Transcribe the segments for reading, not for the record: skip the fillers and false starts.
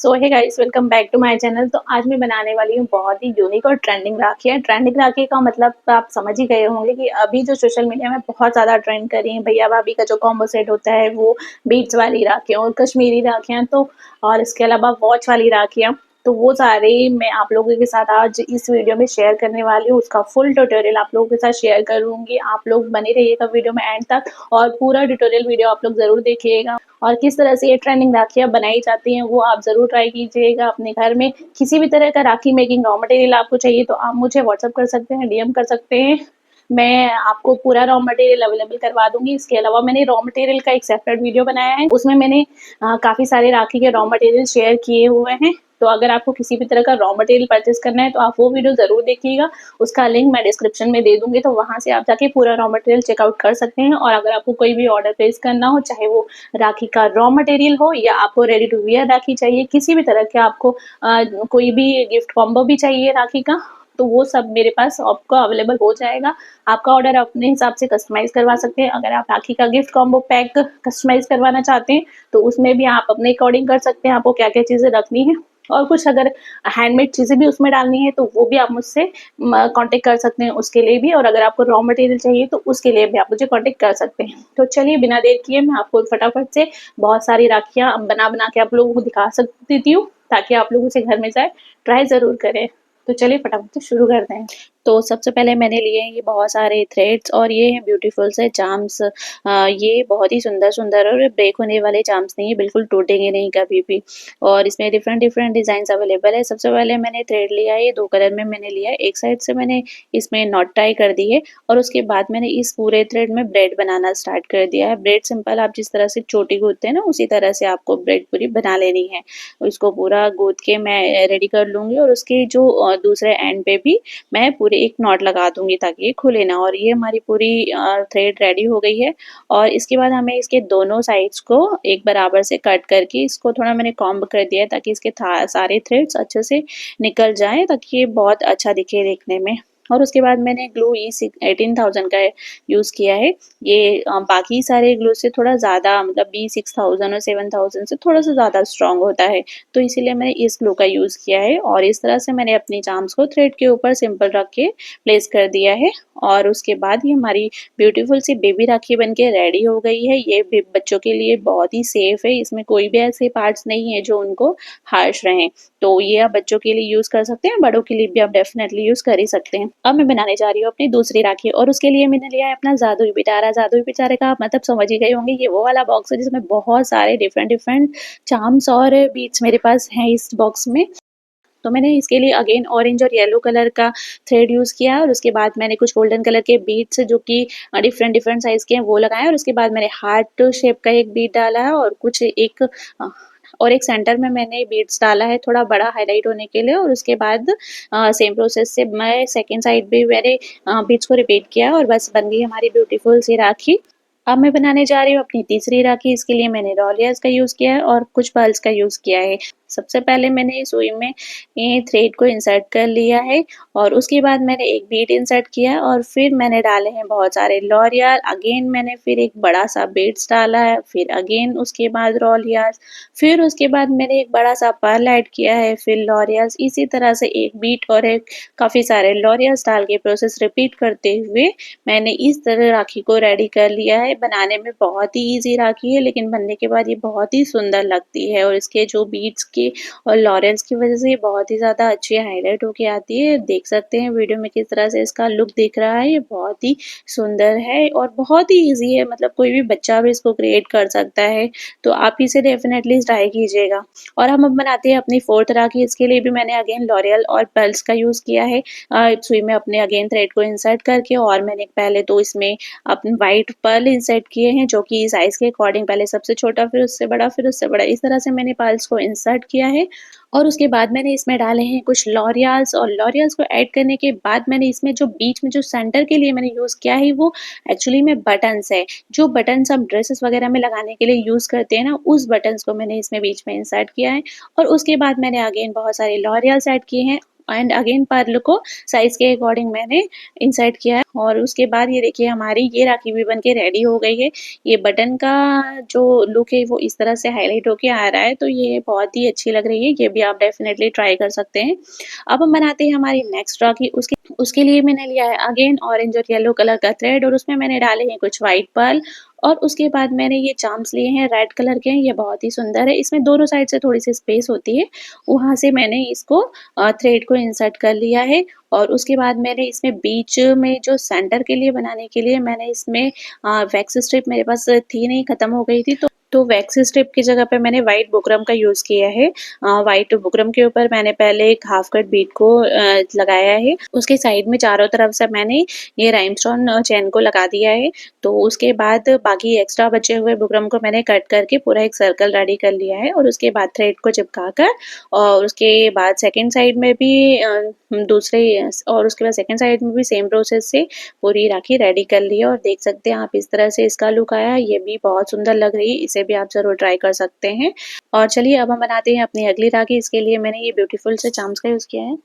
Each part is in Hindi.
So hey guys, welcome back to my channel. तो आज मैं बनाने वाली हूँ बहुत ही यूनिक और ट्रेंडिंग राखी है। ट्रेंडिंग राखी का मतलब तो आप समझ ही गए होंगे कि अभी जो सोशल मीडिया में बहुत ज़्यादा ट्रेंड कर रही है भैया भाभी का जो कॉम्बो सेट होता है वो बीट्स वाली राखियाँ और कश्मीरी राखियाँ तो और इसके अलावा वॉच वाली राखियाँ, तो वो सारे मैं आप लोगों के साथ आज इस वीडियो में शेयर करने वाली हूँ। उसका फुल ट्यूटोरियल आप लोगों के साथ शेयर करूँगी। आप लोग बने रहिएगा वीडियो में एंड तक और पूरा ट्यूटोरियल वीडियो आप लोग ज़रूर देखिएगा। और किस तरह से ये ट्रेंडिंग राखियाँ बनाई जाती हैं वो आप ज़रूर ट्राई कीजिएगा अपने घर में। किसी भी तरह का राखी मेकिंग रॉ मटेरियल आपको चाहिए तो आप मुझे व्हाट्सएप कर सकते हैं, डीएम कर सकते हैं। मैं आपको पूरा रॉ मटेरियल अवेलेबल करवा दूँगी। इसके अलावा मैंने रॉ मटेरियल का एक सेपरेट वीडियो बनाया है। उसमें मैंने काफ़ी सारे राखी के रॉ मटेरियल शेयर किए हुए हैं। तो अगर आपको किसी भी तरह का रॉ मटेरियल परचेज़ करना है तो आप वो वीडियो ज़रूर देखिएगा। उसका लिंक मैं डिस्क्रिप्शन में दे दूँगी, तो वहाँ से आप जाके पूरा रॉ मटेरियल चेकआउट कर सकते हैं। और अगर आपको कोई भी ऑर्डर प्लेस करना हो, चाहे वो राखी का रॉ मटेरियल हो या आपको रेडी टू वियर राखी चाहिए, किसी भी तरह के आपको कोई भी गिफ्ट कॉम्बो भी चाहिए राखी का, तो वो सब मेरे पास आपको अवेलेबल हो जाएगा। आपका ऑर्डर अपने हिसाब से कस्टमाइज़ करवा सकते हैं। अगर आप राखी का गिफ्ट कॉम्बो पैक कस्टमाइज़ करवाना चाहते हैं, तो उसमें भी आप अपने अकॉर्डिंग कर सकते हैं, आपको क्या-क्या चीज़ें रखनी है। और कुछ अगर हैंडमेड चीज़ें भी उसमें डालनी है, तो वो भी आप मुझसे कॉन्टैक्ट कर सकते हैं उसके लिए भी। और अगर आपको रॉ मटेरियल चाहिए, तो उसके लिए भी आप मुझे कॉन्टैक्ट कर सकते हैं। तो चलिए बिना देर किए मैं आपको फटाफट से बहुत सारी राखियाँ बना-बना के आप लोगों को दिखा देती हूँ, ताकि आप लोग उसे घर में जाए ट्राई ज़रूर करें। तो चलिए फटाफट से शुरू करते हैं। तो सबसे पहले मैंने लिए हैं ये बहुत सारे थ्रेड्स और ये हैं ब्यूटीफुल से चार्म्स। ये बहुत ही सुंदर-सुंदर और ब्रेक होने वाले चार्म्स नहीं है, बिल्कुल टूटेंगे नहीं कभी भी। और इसमें डिफरेंट-डिफरेंट डिज़ाइन्स अवेलेबल है। सबसे पहले मैंने थ्रेड लिया है, ये 2 कलर में मैंने लिया है। एक साइड से मैंने इसमें नॉट टाई कर दी है और उसके बाद मैंने इस पूरे थ्रेड में ब्रेड बनाना स्टार्ट कर दिया है। ब्रेड सिंपल आप जिस तरह से चोटी गूँथते हैं ना, उसी तरह से आपको ब्रेड पूरी बना लेनी है। इसको पूरा गूँथ के मैं रेडी कर लूँगी और उसके जो दूसरे एंड पे भी मैं पूरे एक नॉट लगा दूँगी ताकि ये खुले ना। और ये हमारी पूरी थ्रेड रेडी हो गई है। और इसके बाद हमें इसके दोनों साइड्स को एक बराबर से कट करके इसको थोड़ा मैंने कॉम्ब कर दिया है ताकि इसके सारे थ्रेड्स अच्छे से निकल जाएँ, ताकि ये बहुत अच्छा दिखे देखने में। और उसके बाद मैंने ग्लू E18,000 का यूज़ किया है। ये बाकी सारे ग्लू से थोड़ा ज़्यादा मतलब B6000 और 7000 से थोड़ा-सा ज़्यादा स्ट्रॉन्ग होता है। तो इसीलिए मैंने इस ग्लू का यूज़ किया है और इस तरह से मैंने अपनी चार्म्स को थ्रेड के ऊपर सिंपल रख के प्लेस कर दिया है। और उसके बाद ये हमारी ब्यूटीफुल सी बेबी राखी बनके रेडी हो गई है। ये भी बच्चों के लिए बहुत ही सेफ है, इसमें कोई भी ऐसे पार्ट्स नहीं है जो उनको हार्श रहें। तो ये आप बच्चों के लिए यूज़ कर सकते हैं, बड़ों के लिए भी आप डेफ़िनेटली यूज़ कर ही सकते हैं। अब मैं बनाने जा रही हूँ अपनी दूसरी राखी और उसके लिए मैंने लिया है अपना जादुई पिटारा। जादुई पिटारे का आप मतलब समझ ही गए होंगे, ये वो वाला बॉक्स है जिसमें बहुत सारे डिफरेंट-डिफरेंट चार्म्स और बीड्स मेरे पास हैं इस बॉक्स में। तो मैंने इसके लिए अगेन ऑरेंज और येलो कलर का थ्रेड यूज़ किया और उसके बाद मैंने कुछ गोल्डन कलर के बीड्स जो कि डिफरेंट साइज़ के हैं वो लगाए और उसके बाद मैंने हार्ट शेप का एक बीड डाला है और कुछ और एक सेंटर में मैंने बीड्स डाला है थोड़ा बड़ा हाइलाइट होने के लिए। और उसके बाद सेम प्रोसेस से मैं सेकंड साइड भी मैंने बीड्स को रिपीट किया और बस बन गई हमारी ब्यूटीफुल सी राखी। अब मैं बनाने जा रही हूँ अपनी तीसरी राखी। इसके लिए मैंने रॉ लेयर्स का यूज़ किया है और कुछ पर्ल्स का यूज़ किया है। सबसे पहले मैंने सुई में ये थ्रेड को इंसर्ट कर लिया है और उसके बाद मैंने एक बीड इंसर्ट किया है और फिर मैंने डाले हैं बहुत सारे लॉरियल। अगेन मैंने फिर एक बड़ा-सा बीड्स डाला है, फिर अगेन उसके बाद लॉरियल्स, फिर उसके बाद मैंने एक बड़ा-सा पर्ल ऐड किया है, फिर लॉरियल्स। इसी तरह से एक बीड और एक काफ़ी सारे लॉरियल्स डाल के प्रोसेस रिपीट करते हुए मैंने इस तरह राखी को रेडी कर लिया है। बनाने में बहुत ही ईज़ी राखी है, लेकिन बनने के बाद ये बहुत ही सुंदर लगती है और इसके जो बीड्स के और लॉरेल्स की वज़ह से ये बहुत ही ज़्यादा अच्छी हाइलाइट होके आती है। देख सकते हैं वीडियो में किस तरह से इसका लुक दिख रहा है, ये बहुत ही सुंदर है और बहुत ही ईज़ी है, मतलब कोई भी बच्चा भी इसको क्रिएट कर सकता है। तो आप इसे डेफ़िनेटली ट्राई कीजिएगा। और हम अब बनाते हैं अपनी फोर्थ राखी। इसके लिए भी मैंने अगेन लॉरियल और पर्ल्स का यूज़ किया है। सुई में अपने अगेन थ्रेड को इंसर्ट करके और मैंने पहले तो इसमें अपने व्हाइट पर्ल इंसर्ट किए हैं जो कि साइज़ के अकॉर्डिंग, पहले सबसे छोटा फिर उससे बड़ा फिर उससे बड़ा, इस तरह से मैंने पर्ल्स को इंसर्ट किया है। और उसके बाद मैंने इसमें डाले हैं कुछ लॉरियल्स और लॉरियल्स को ऐड करने के बाद मैंने इसमें जो बीच में जो सेंटर के लिए मैंने यूज़ किया है वो एक्चुअली में बटन्स है। जो बटन्स हम ड्रेसेस वगैरह में लगाने के लिए यूज़ करते हैं ना, उस बटन्स को मैंने इसमें बीच में इंसर्ट किया है। और उसके बाद मैंने अगेन बहुत सारे लॉरियल्स ऐड किए हैं एंड अगेन पर्ल को साइज के अकॉर्डिंग मैंने इंसर्ट किया है। और उसके बाद ये देखिए हमारी ये राखी भी बन के रेडी हो गई है। ये बटन का जो लुक है वो इस तरह से हाईलाइट होके आ रहा है, तो ये बहुत ही अच्छी लग रही है। ये भी आप डेफिनेटली ट्राई कर सकते हैं। अब हम बनाते हैं हमारी नेक्स्ट राखी। उसके लिए मैंने लिया है अगेन ऑरेंज और येलो कलर का थ्रेड, और उसमें मैंने डाले हैं कुछ व्हाइट पर्ल, और उसके बाद मैंने ये चार्म्स लिए हैं रेड कलर के। ये बहुत ही सुंदर है, इसमें दोनों साइड से थोड़ी सी स्पेस होती है, वहां से मैंने इसको थ्रेड को इंसर्ट कर लिया है। और उसके बाद मैंने इसमें बीच में जो सेंटर के लिए बनाने के लिए मैंने इसमें वैक्स स्ट्रिप मेरे पास थी नहीं, खत्म हो गई थी, तो वैक्स स्ट्रिप की जगह पे मैंने व्हाइट बुकरम का यूज किया है। व्हाइट बुकरम के ऊपर मैंने पहले एक हाफ कट बीट को लगाया है, उसके साइड में चारों तरफ से मैंने ये राइमस्टोन चेन को लगा दिया है। तो उसके बाद बाकी एक्स्ट्रा बचे हुए बुकरम को मैंने कट करके पूरा एक सर्कल रेडी कर लिया है, और उसके बाद थ्रेड को चिपका कर, और उसके बाद सेकेंड साइड में भी सेकेंड साइड में भी सेम प्रोसेस से पूरी राखी रेडी कर ली है। और देख सकते हैं आप इस तरह से इसका लुक आया, ये भी बहुत सुंदर लग रही है, इसे भी आप जरूर ट्राई कर सकते हैं। और चलिए अब हम बनाते हैं अपनी अगली राखी। इसके लिए मैंने ये ब्यूटीफुल से चार्म्स का यूज किया है।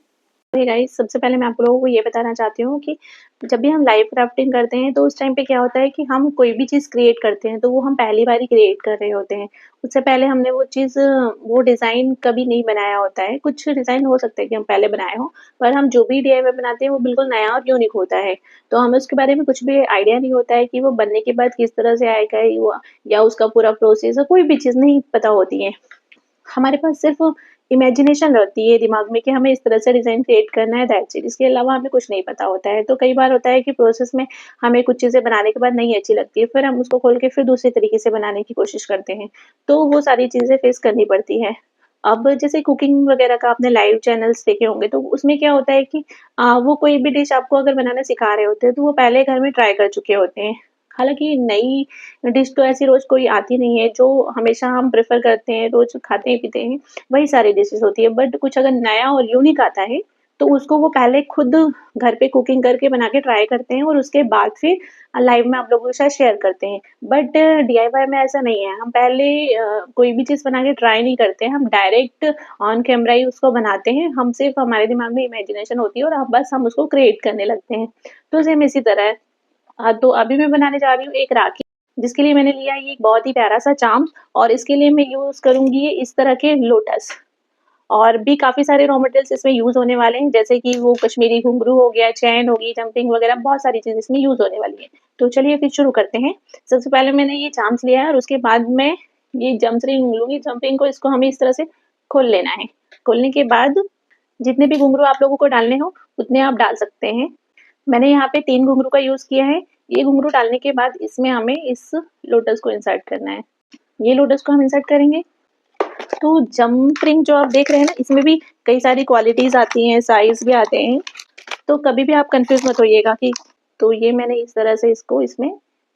गाइस, सबसे पहले मैं आप लोगों को ये बताना चाहती हूँ कि जब भी हम लाइव क्राफ्टिंग करते हैं तो उस टाइम पे क्या होता है कि हम कोई भी चीज़ क्रिएट करते हैं तो वो हम पहली बार ही क्रिएट कर रहे होते हैं। उससे पहले हमने वो डिज़ाइन कभी नहीं बनाया होता है। कुछ डिज़ाइन हो सकता है कि हम पहले बनाए हों, पर हम जो भी डीआईवाई बनाते हैं वो बिल्कुल नया और यूनिक होता है। तो हमें उसके बारे में कुछ भी आइडिया नहीं होता है कि वो बनने के बाद किस तरह से आएगा, या उसका पूरा प्रोसेस, कोई भी चीज़ नहीं पता होती है। हमारे पास सिर्फ इमेजिनेशन रहती है दिमाग में कि हमें इस तरह से डिज़ाइन क्रिएट करना है, दैट्स इट। इसके अलावा हमें कुछ नहीं पता होता है। तो कई बार होता है कि प्रोसेस में हमें कुछ चीज़ें बनाने के बाद नहीं अच्छी लगती है, फिर हम उसको खोल के फिर दूसरे तरीके से बनाने की कोशिश करते हैं। तो वो सारी चीज़ें फेस करनी पड़ती है। अब जैसे कुकिंग वगैरह का आपने लाइव चैनल्स देखे होंगे, तो उसमें क्या होता है कि वो कोई भी डिश आपको अगर बनाना सिखा रहे होते हैं तो वो पहले घर में ट्राई कर चुके होते हैं। हालाँकि नई डिश तो ऐसी रोज़ कोई आती नहीं है, जो हमेशा हम प्रेफ़र करते हैं, रोज़ खाते हैं पीते हैं, वही सारी डिशेज़ होती है। बट कुछ अगर नया और यूनिक आता है, तो उसको वो पहले खुद घर पे कुकिंग करके बना के ट्राई करते हैं, और उसके बाद फिर लाइव में आप लोगों के साथ शेयर करते हैं। बट डीआईवाई में ऐसा नहीं है। हम पहले कोई भी चीज़ बना के ट्राई नहीं करते हैं, हम डायरेक्ट ऑन कैमरा ही उसको बनाते हैं। हम सिर्फ़ हमारे दिमाग में इमेजिनेशन होती है और बस हम उसको क्रिएट करने लगते हैं। तो सेम इसी तरह है। हाँ, तो अभी मैं बनाने जा रही हूँ एक राखी, जिसके लिए मैंने लिया है ये एक बहुत ही प्यारा-सा चार्म, और इसके लिए मैं यूज़ करूँगी इस तरह के लोटस। और भी काफ़ी सारे रॉ मटेरियल्स इसमें यूज़ होने वाले हैं, जैसे कि वो कश्मीरी घुंघरू हो गया, चैन होगी, जंपिंग वगैरह बहुत सारी चीज़ें इसमें यूज़ होने वाली है। तो चलिए फिर शुरू करते हैं। सबसे पहले मैंने ये चार्म्स लिया है, और उसके बाद मैं ये जम्प रिंग लूँगी। जंपिंग को इसको हमें इस तरह से खोल लेना है। खोलने के बाद जितने भी घुंघरू आप लोगों को डालने हो, उतने आप डाल सकते हैं। मैंने यहाँ पे 3 घुंघरू का यूज़ किया है। ये घुंघरू डालने के बाद इसमें हमें इस लोटस को इंसर्ट करना है। ये लोटस को हम इंसर्ट करेंगे। तो जंप रिंग जो आप देख रहे हैं ना, इसमें भी कई सारी क्वालिटीज़ आती हैं, साइज़ भी आते हैं। तो कभी भी आप कन्फ्यूज़ मत होइएगा कि, तो ये मैंने इस तरह से इसको इसमें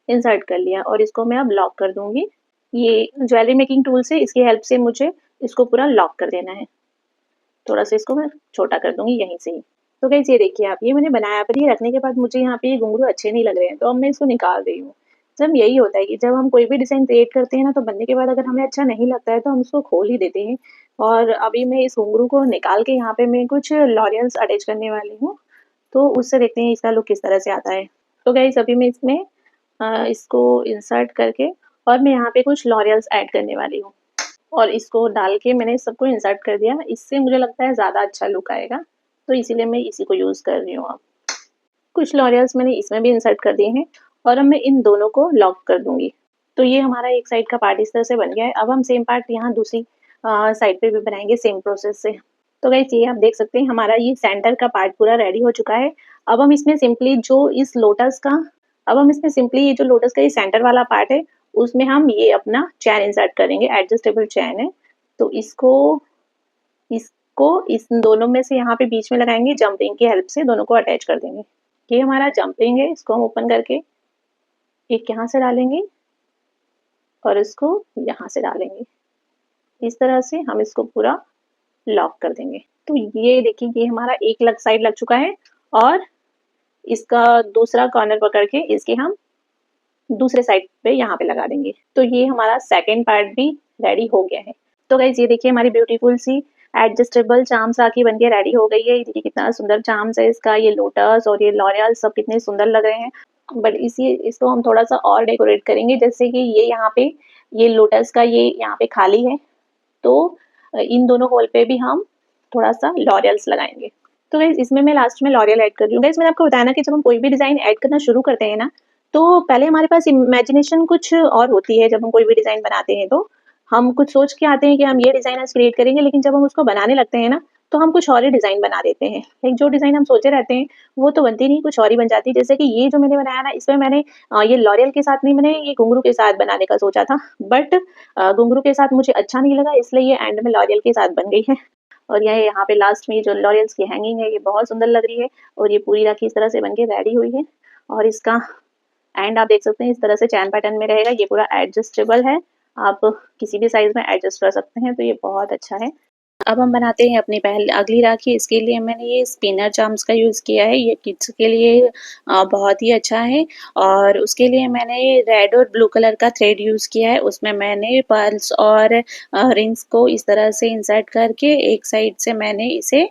इंसर्ट कर लिया, और इसको मैं अब लॉक कर दूँगी। ये ज्वेलरी मेकिंग टूल से, इसकी हेल्प से मुझे इसको पूरा लॉक कर देना है। थोड़ा-सा इसको मैं छोटा कर दूँगी यहीं से ही। तो गाइज़ ये देखिए आप, ये मैंने बनाया, पर ये रखने के बाद मुझे यहाँ पे ये घुंघरू अच्छे नहीं लग रहे हैं, तो अब मैं इसको निकाल रही हूँ। जब यही होता है कि जब हम कोई भी डिज़ाइन क्रिएट करते हैं ना, तो बनने के बाद अगर हमें अच्छा नहीं लगता है, तो हम उसको खोल ही देते हैं। और अभी मैं इस घुंघरू को निकाल के यहाँ पे मैं कुछ लॉरियल्स अटैच करने वाली हूँ, तो उससे देखते हैं इसका लुक किस तरह से आता है। तो गाइज़ अभी मैं इसमें इसको इंसर्ट करके, और मैं यहाँ पे कुछ लॉरियल्स ऐड करने वाली हूँ। और इसको डाल के मैंने सबको इंसर्ट कर दिया। इससे मुझे लगता है ज़्यादा अच्छा लुक आएगा, तो इसीलिए मैं इसी को यूज़ कर रही हूँ अब। कुछ लॉरियल्स मैंने इसमें भी इंसर्ट कर दिए हैं, और अब मैं इन दोनों को लॉक कर दूँगी। तो ये हमारा एक साइड का पार्ट इस तरह से बन गया है। अब हम सेम पार्ट यहाँ दूसरी साइड पे भी बनाएँगे सेम प्रोसेस से। तो गाइस ये आप देख सकते हैं हमारा ये सेंटर का पार्ट पूरा रेडी हो चुका है। अब हम इसमें सिंपली जो इस लोटस का अब हम इसमें सिंपली ये जो लोटस का ये सेंटर वाला पार्ट है, उसमें हम ये अपना चैन इंसर्ट करेंगे, एडजस्टेबल चैन है। तो इसको इस दोनों में से यहाँ पे बीच में लगाएँगे, जंप रिंग की हेल्प से दोनों को अटैच कर देंगे। ये हमारा जंप रिंग है, इसको हम ओपन करके एक यहाँ से डालेंगे, और इसको यहाँ से डालेंगे। इस तरह से हम इसको पूरा लॉक कर देंगे। तो ये देखिए, ये हमारा एक साइड लग चुका है, और इसका दूसरा कॉर्नर पकड़ के इसके हम दूसरे साइड पे यहाँ पे लगा देंगे। तो ये हमारा सेकंड पार्ट भी रेडी हो गया है। तो गाइज़ ये देखिए हमारी ब्यूटीफुल सी एडजस्टेबल चार्म्स राखी बनके रेडी हो गई है। ये देखिए कितना सुंदर चार्म्स है इसका, ये लोटस और ये लॉरियल सब कितने सुंदर लग रहे हैं। बट इसको हम थोड़ा-सा और डेकोरेट करेंगे, जैसे कि ये यहाँ पे ये लोटस का ये यहाँ पे खाली है, तो इन दोनों होल पे भी हम थोड़ा-सा लॉरियल्स लगाएँगे। तो गाइज़ इसमें मैं लास्ट में लॉरियल ऐड कर रही हूँ। गाइज़ मैंने आपको बताया ना कि जब हम कोई भी डिज़ाइन ऐड करना शुरू करते हैं ना, तो पहले हमारे पास इमेजिनेशन कुछ और होती है। जब हम कोई भी डिज़ाइन बनाते हैं तो हम कुछ सोच के आते हैं कि हम ये डिज़ाइन आज क्रिएट करेंगे, लेकिन जब हम उसको बनाने लगते हैं ना, तो हम कुछ और ही डिज़ाइन बना देते हैं। लाइक जो डिज़ाइन हम सोचे रहते हैं, वो तो बनती नहीं, कुछ और ही बन जाती है। जैसे कि ये जो मैंने बनाया ना, इसमें मैंने ये लॉरियल के साथ नहीं, मैंने ये घुंघरू के साथ बनाने का सोचा था, बट घुंघरू के साथ मुझे अच्छा नहीं लगा, इसलिए ये एंड में लॉरियल के साथ बन गई है। और ये यहाँ पे लास्ट में जो लॉरियल्स की हैंगिंग है, ये बहुत सुंदर लग रही है और ये पूरी राखी इस तरह से बनके रेडी हुई है। और इसका एंड आप देख सकते हैं इस तरह से चैन पैटर्न में रहेगा। ये पूरा एडजस्टेबल है, आप किसी भी साइज़ में एडजस्ट कर सकते हैं, तो ये बहुत अच्छा है। अब हम बनाते हैं अपनी अगली राखी। इसके लिए मैंने ये स्पिनर चार्म्स का यूज़ किया है। ये किड्स के लिए बहुत ही अच्छा है और उसके लिए मैंने रेड और ब्लू कलर का थ्रेड यूज़ किया है। उसमें मैंने पर्ल्स और रिंग्स को इस तरह से इंसर्ट करके एक साइड से मैंने इसे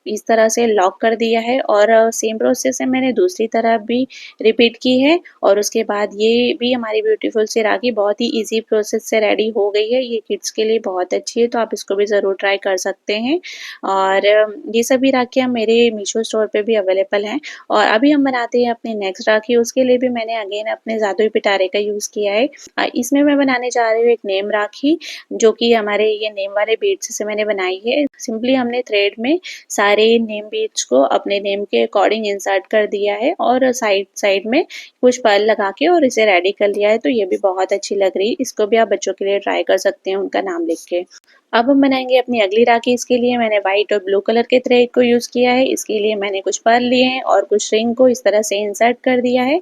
इस तरह से लॉक कर दिया है और सेम प्रोसेस से मैंने दूसरी तरफ भी रिपीट की है। और उसके बाद ये भी हमारी ब्यूटीफुल सी राखी बहुत ही ईज़ी प्रोसेस से रेडी हो गई है। ये किड्स के लिए बहुत अच्छी है, तो आप इसको भी ज़रूर ट्राई कर सकते हैं। और ये सभी राखियाँ मेरे मीशो स्टोर पे भी अवेलेबल हैं। और अभी हम बनाते हैं अपनी नेक्स्ट राखी। उसके लिए भी मैंने अगेन अपने जादुई पिटारे का यूज़ किया है। इसमें मैं बनाने जा रही हूँ एक नेम राखी, जो कि हमारे ये नेम वाले बीड्स से मैंने बनाई है। सिंपली हमने थ्रेड में सारे नेम बीड्स को अपने नेम के अकॉर्डिंग इंसर्ट कर दिया है और साइड साइड में कुछ पर्ल लगा के और इसे रेडी कर लिया है। तो ये भी बहुत अच्छी लग रही है। इसको भी आप बच्चों के लिए ट्राई कर सकते हैं उनका नाम लिख के। अब हम बनाएंगे अपनी अगली राखी। इसके लिए मैंने व्हाइट और ब्लू कलर के थ्रेड को यूज़ किया है। इसके लिए मैंने कुछ पर्ल लिए हैं और कुछ रिंग को इस तरह से इंसर्ट कर दिया है।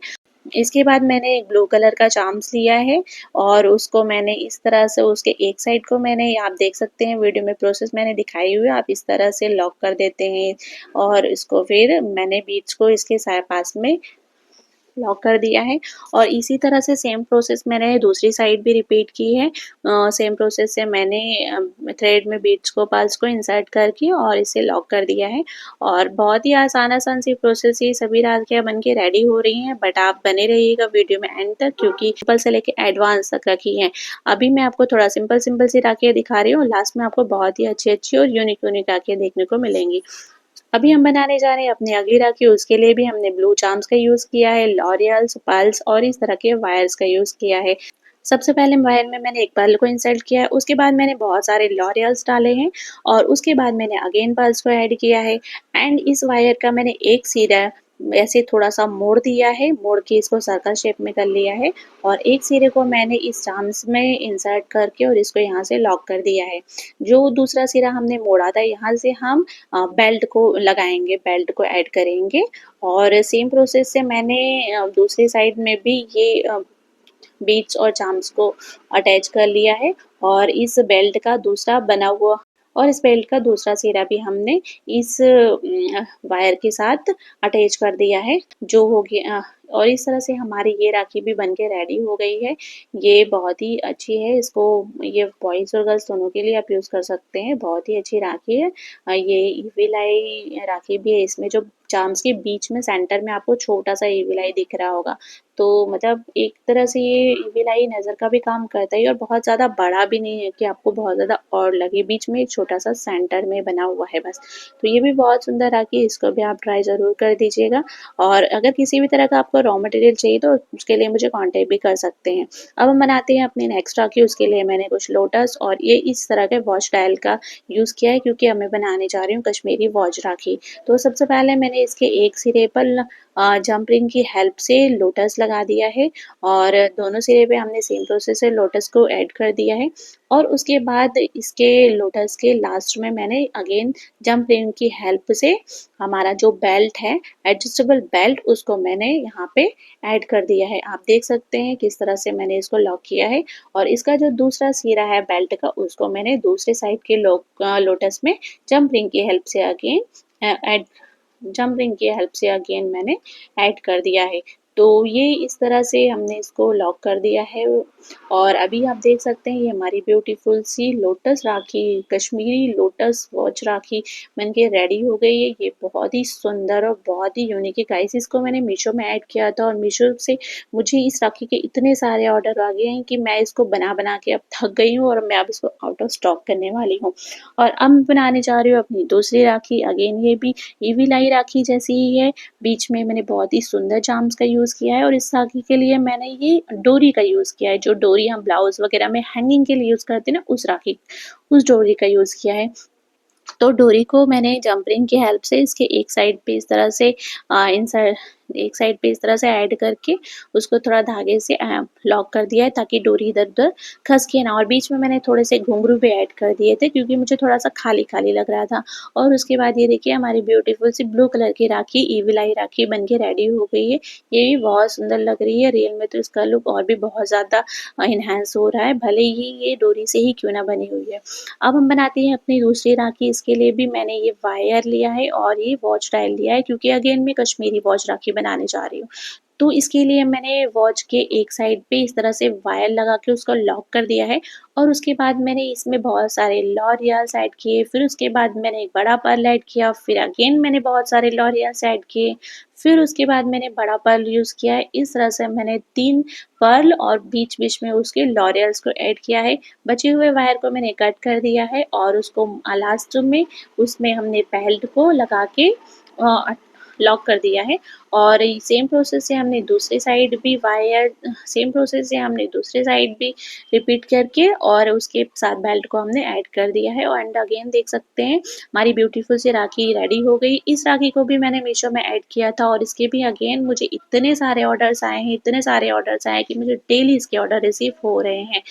इसके बाद मैंने एक ब्लू कलर का चार्म्स लिया है और उसको मैंने इस तरह से उसके एक साइड को मैंने, आप देख सकते हैं वीडियो में प्रोसेस मैंने दिखाई हुई है, आप इस तरह से लॉक कर देते हैं और इसको फिर मैंने बीड्स को इसके पास में लॉक कर दिया है। और इसी तरह से सेम प्रोसेस मैंने दूसरी साइड भी रिपीट की है। सेम प्रोसेस से मैंने थ्रेड में बीड्स को पर्ल्स को इंसर्ट करके और इसे लॉक कर दिया है। और बहुत ही आसान सी प्रोसेस, ये सभी राखियाँ बन के रेडी हो रही हैं, बट आप बने रहिएगा वीडियो में एंड तक, क्योंकि सिंपल से लेके एडवांस तक रखी हैं। अभी मैं आपको थोड़ा सिंपल सी राखियाँ दिखा रही हूँ, लास्ट में आपको बहुत ही अच्छी और यूनिक राखियाँ देखने को मिलेंगी। अभी हम बनाने जा रहे हैं अपनी अगली राखी। उसके लिए भी हमने ब्लू चार्म्स का यूज़ किया है, लॉरियल्स, पर्ल्स और इस तरह के वायर्स का यूज़ किया है। सबसे पहले वायर में मैंने एक पर्ल को इंसर्ट किया है, उसके बाद मैंने बहुत सारे लॉरियल्स डाले हैं और उसके बाद मैंने अगेन पर्ल्स को ऐड किया है। एंड इस वायर का मैंने एक सिरा ऐसे थोड़ा-सा मोड़ दिया है, मोड़ के इसको सर्कल शेप में कर लिया है और एक सिरे को मैंने इस चार्म्स में इंसर्ट करके और इसको यहाँ से लॉक कर दिया है। जो दूसरा सिरा हमने मोड़ा था, यहाँ से हम बेल्ट को लगाएँगे, बेल्ट को ऐड करेंगे। और सेम प्रोसेस से मैंने दूसरी साइड में भी ये बीड्स और चार्म्स को अटैच कर लिया है और इस बेल्ट का दूसरा बना हुआ और इस बेल्ट का दूसरा सिरा भी हमने इस वायर के साथ अटैच कर दिया है, जो हो गया। और इस तरह से हमारी ये राखी भी बनके रेडी हो गई है। ये बहुत ही अच्छी है, इसको ये बॉयज़ और गर्ल्स दोनों के लिए आप यूज़ कर सकते हैं, बहुत ही अच्छी राखी है। ये ईविल आई राखी भी है। इसमें जो चार्म्स के बीच में सेंटर में आपको छोटा-सा ईविल आई दिख रहा होगा, तो मतलब एक तरह से ये ईविल आई नज़र का भी काम करता है और बहुत ज़्यादा बड़ा भी नहीं है कि आपको बहुत ज़्यादा ऑड लगे, बीच में एक छोटा-सा सेंटर में बना हुआ है बस। तो ये भी बहुत सुंदर राखी है, इसको भी आप ट्राई ज़रूर कर दीजिएगा। और अगर किसी भी तरह का आपको रॉ मटेरियल चाहिए तो उसके लिए मुझे कॉन्टैक्ट भी कर सकते हैं। अब हम बनाते हैं अपनी नेक्स्ट राखी। उसके लिए मैंने कुछ लोटस और ये इस तरह के वॉच डायल का यूज़ किया है, क्योंकि अब मैं बनाने जा रही हूँ कश्मीरी वॉच राखी। तो सबसे पहले मैंने इसके एक सिरे पर जंप रिंग की हेल्प से लोटस लगा दिया है और दोनों सिरे पे हमने सेम प्रोसेस से लोटस को ऐड कर दिया है। और उसके बाद इसके लोटस के लास्ट में मैंने अगेन जंप रिंग की हेल्प से हमारा जो बेल्ट है, एडजस्टेबल बेल्ट, उसको मैंने यहाँ पे ऐड कर दिया है। आप देख सकते हैं किस तरह से मैंने इसको लॉक किया है। और इसका जो दूसरा सिरा है बेल्ट का, उसको मैंने दूसरे साइड के लोटस में जंप रिंग की हेल्प से अगेन ऐड जंप रिंग की हेल्प से अगेन मैंने ऐड कर दिया है। तो ये इस तरह से हमने इसको लॉक कर दिया है और अभी आप देख सकते हैं ये हमारी ब्यूटीफुल सी लोटस राखी, कश्मीरी लोटस वॉच राखी बन के रेडी हो गई है। ये बहुत ही सुंदर और बहुत ही यूनिक है गाइस। इसको मैंने मीशो में ऐड किया था और मीशो से मुझे इस राखी के इतने सारे ऑर्डर आ गए हैं कि मैं इसको बना-बना के अब थक गई हूँ और मैं अब इसको आउट ऑफ स्टॉक करने वाली हूँ। और अब बनाने जा रही हूँ अपनी दूसरी राखी। अगेन ये भी ईविल आई राखी जैसी ही है। बीच में मैंने बहुत ही सुंदर चार्म्स का यूज़ किया है और इस राखी के लिए मैंने ये डोरी का यूज़ किया है। जो डोरी हम ब्लाउज़ वगैरह में हैंगिंग के लिए यूज़ करते हैं ना, उस डोरी का यूज़ किया है। तो डोरी को मैंने जंप रिंग की हेल्प से इसके एक साइड पे इस तरह से इंसर्ट एक साइड पे इस तरह से ऐड करके उसको थोड़ा धागे से लॉक कर दिया है ताकि डोरी इधर-उधर खसके ना। और बीच में मैंने थोड़े से घुंघरू भी ऐड कर दिए थे क्योंकि मुझे थोड़ा-सा खाली-खाली लग रहा था। और उसके बाद ये देखिए हमारी ब्यूटीफुल सी ब्लू कलर की राखी, ईविल आई राखी बन के रेडी हो गई है। ये भी बहुत सुंदर लग रही है। रियल में तो इसका लुक और भी बहुत ज़्यादा एनहांस हो रहा है, भले ही ये डोरी से ही क्यों ना बनी हुई है। अब हम बनाते हैं अपनी दूसरी राखी। इसके लिए भी मैंने ये वायर लिया है और ये वॉच डायल लिया है क्योंकि अगेन मैं कश्मीरी वॉच राखी बनाने जा रही हूँ। तो इसके लिए मैंने वॉच के एक साइड पे इस तरह से वायर लगा के उसको लॉक कर दिया है और उसके बाद मैंने इसमें बहुत सारे लॉरियल्स ऐड किए, फिर उसके बाद मैंने एक बड़ा पर्ल ऐड किया, फिर अगेन मैंने बहुत सारे लॉरियल्स ऐड किए, फिर उसके बाद मैंने बड़ा पर्ल यूज़ किया है। इस तरह से मैंने 3 पर्ल और बीच-बीच में उसके लॉरियल्स को ऐड किया है। बचे हुए वायर को मैंने कट कर दिया है और उसको लास्ट में उसमें हमने बेल्ट को लगा के अ, लॉक कर दिया है। और सेम प्रोसेस से हमने दूसरे साइड भी रिपीट करके और उसके साथ बेल्ट को हमने ऐड कर दिया है। एंड अगेन देख सकते हैं हमारी ब्यूटीफुल सी राखी रेडी हो गई। इस राखी को भी मैंने मीशो में ऐड किया था और इसके भी अगेन मुझे इतने सारे ऑर्डर्स आए हैं कि मुझे डेली इसके ऑर्डर रिसीव हो रहे हैं।